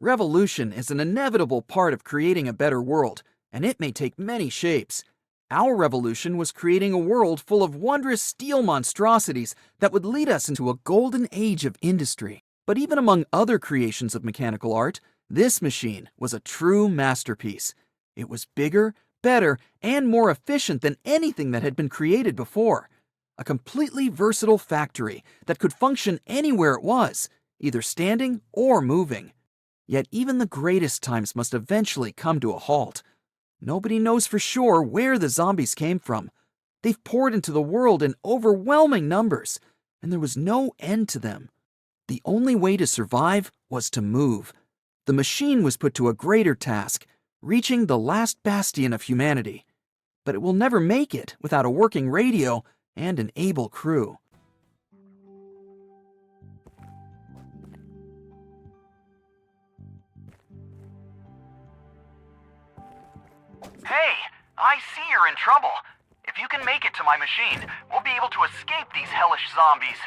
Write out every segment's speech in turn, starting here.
Revolution is an inevitable part of creating a better world, and it may take many shapes. Our revolution was creating a world full of wondrous steel monstrosities that would lead us into a golden age of industry. But even among other creations of mechanical art, this machine was a true masterpiece. It was bigger, better, and more efficient than anything that had been created before. A completely versatile factory that could function anywhere it was, either standing or moving. Yet even the greatest times must eventually come to a halt. Nobody knows for sure where the zombies came from. They've poured into the world in overwhelming numbers, and there was no end to them. The only way to survive was to move. The machine was put to a greater task, reaching the last bastion of humanity. But it will never make it without a working radio and an able crew. Hey, I see you're in trouble. If you can make it to my machine, we'll be able to escape these hellish zombies.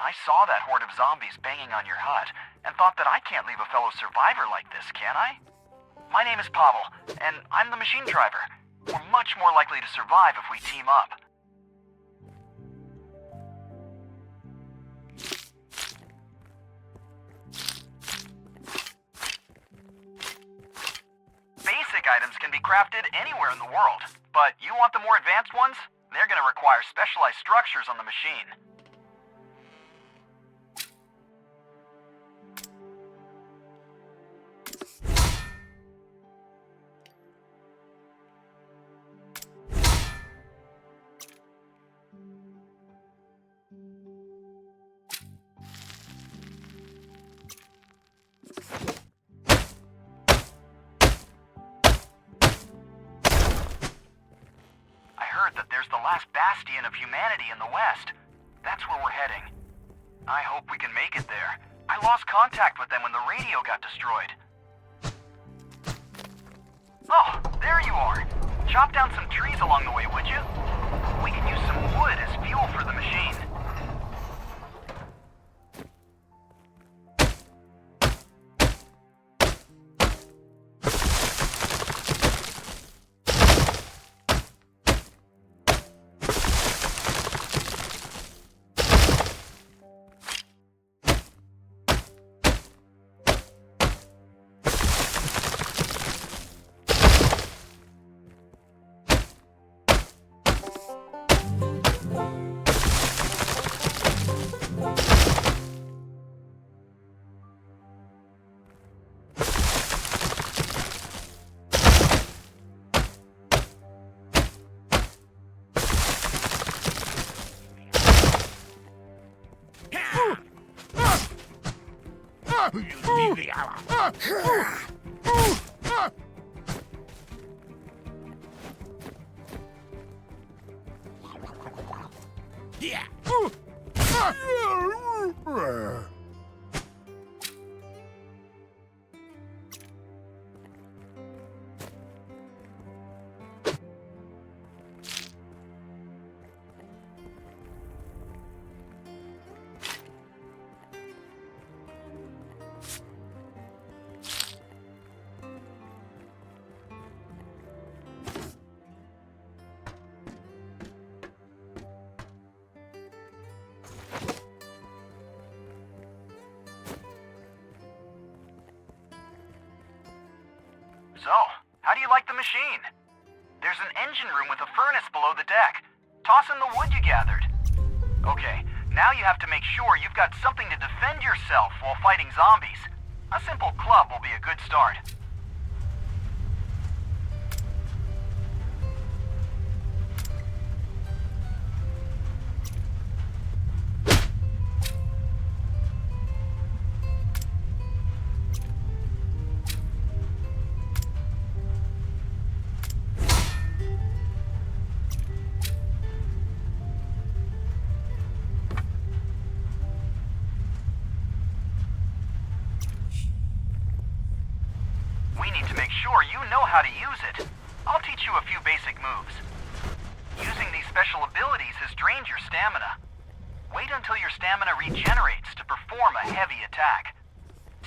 I saw that horde of zombies banging on your hut and thought that I can't leave a fellow survivor like this, can I? My name is Pavel, and I'm the machine driver. We're much more likely to survive if we team up. Basic items can be crafted anywhere in the world, but you want the more advanced ones? They're going to require specialized structures on the machine. That there's the last bastion of humanity in the west. That's where we're heading. I hope we can make it there. I lost contact with them when the radio got destroyed. Oh, there you are. Chop down some trees along the way, would you? We can use some wood as fuel for the machine. So, how do you like the machine? There's an engine room with a furnace below the deck. Toss in the wood you gathered. Okay, now you have to make sure you've got something to defend yourself while fighting zombies. A simple club will be a good start. sure you know how to use it. I'll teach you a few basic moves. Using these special abilities has drained your stamina. Wait until your stamina regenerates to perform a heavy attack.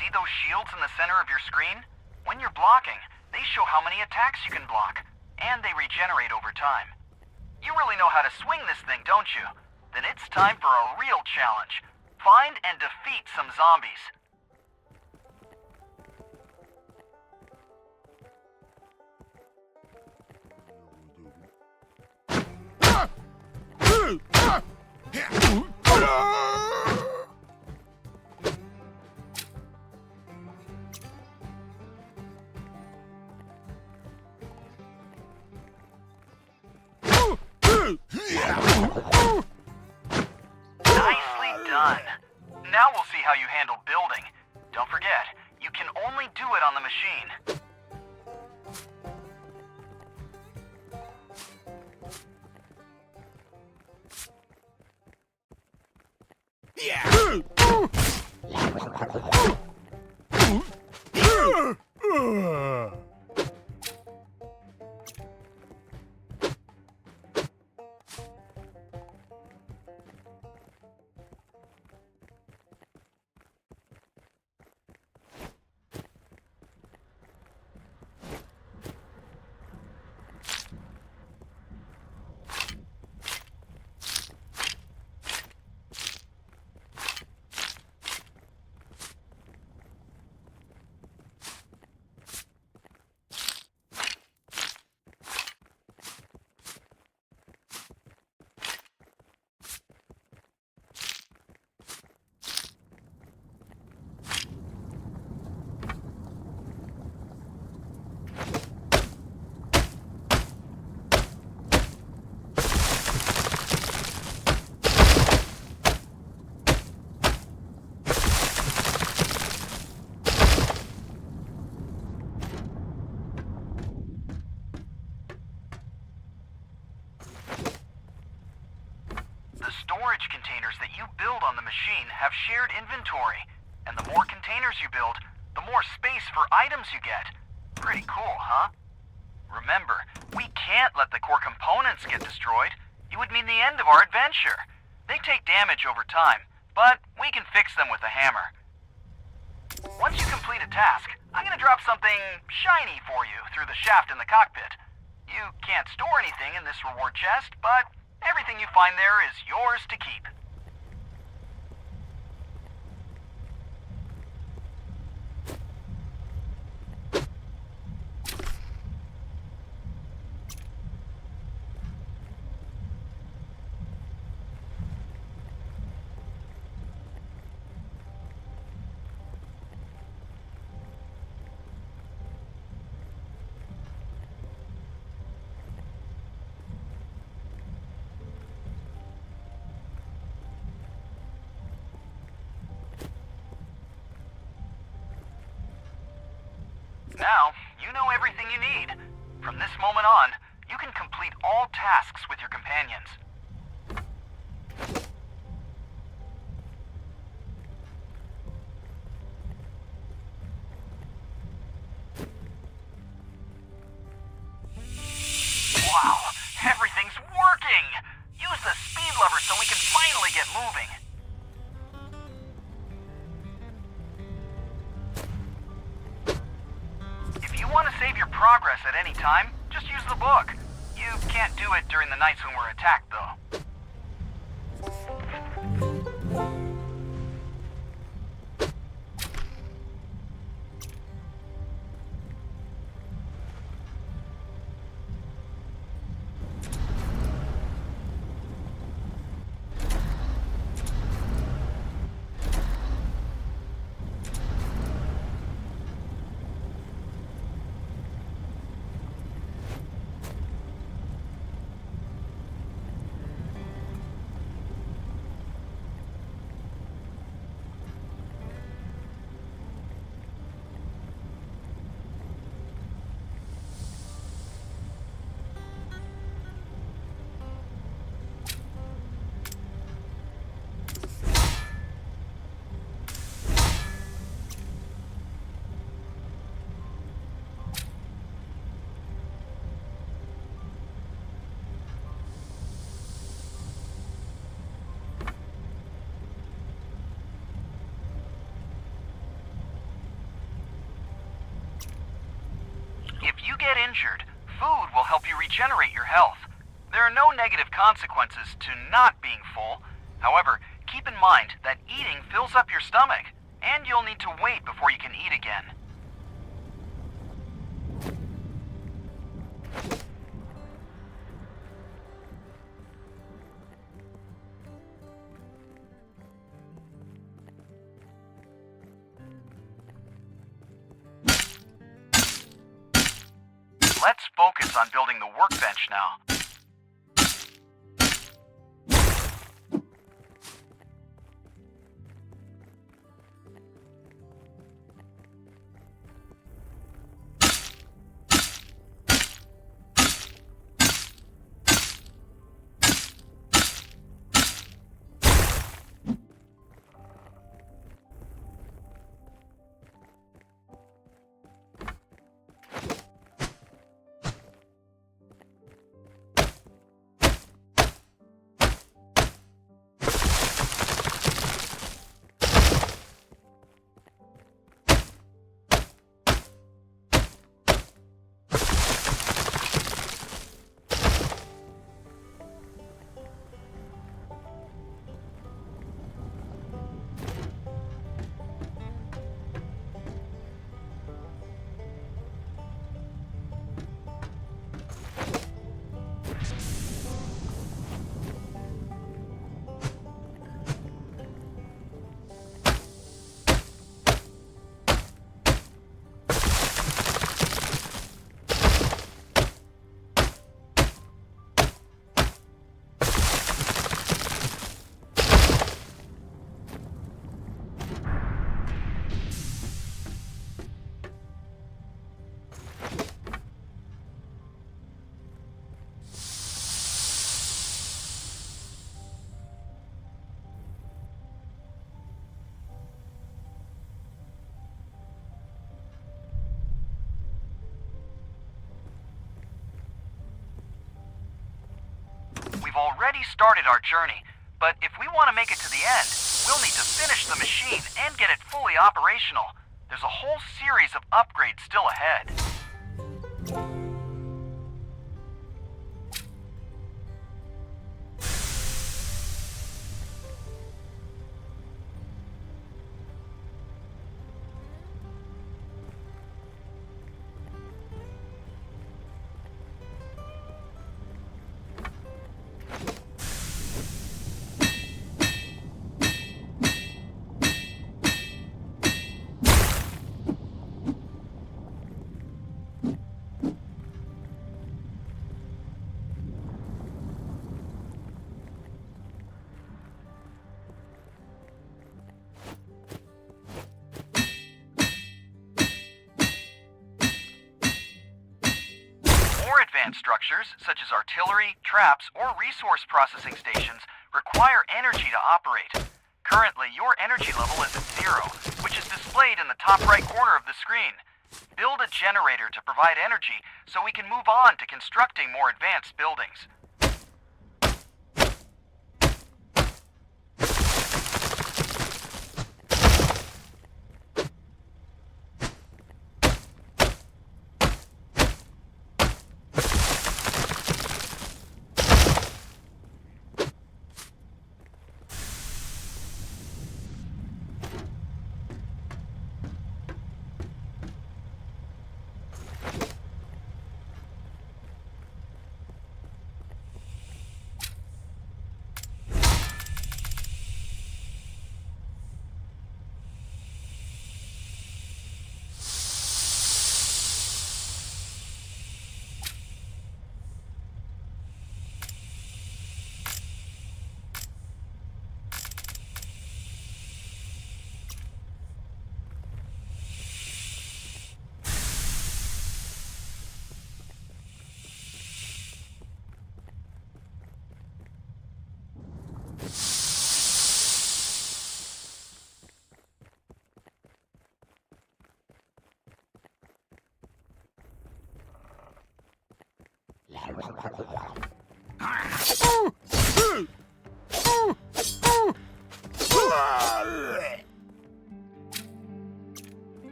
See those shields in the center of your screen? When you're blocking, they show how many attacks you can block, and they regenerate over time. You really know how to swing this thing, don't you? Then it's time for a real challenge. Find and defeat some zombies. Nicely done. Now we'll see how you handle building. Don't forget, you can only do it on the machine. The storage containers that you build on the machine have shared inventory, and the more containers you build, the more space for items you get. Pretty cool, huh? Remember, we can't let the core components get destroyed. It would mean the end of our adventure. They take damage over time, but we can fix them with a hammer. Once you complete a task, I'm gonna drop something shiny for you through the shaft in the cockpit. You can't store anything in this reward chest, but everything you find there is yours to keep. Now, you know everything you need. From this moment on, you can complete all tasks with your companions. Wow, everything's working! Use the speed lever so we can finally get moving. If you want to save your progress at any time, just use the book. You can't do it during the nights when we're attacked, though. get injured, food will help you regenerate your health. There are no negative consequences to not being full. However, keep in mind that eating fills up your stomach, and you'll need to wait before you can eat again. Let's focus on building the workbench now. We've already started our journey, but if we want to make it to the end, we'll need to finish the machine and get it fully operational. There's a whole series of upgrades still ahead. More advanced structures, such as artillery, traps, or resource processing stations, require energy to operate. Currently, your energy level is at 0, which is displayed in the top right corner of the screen. Build a generator to provide energy so we can move on to constructing more advanced buildings.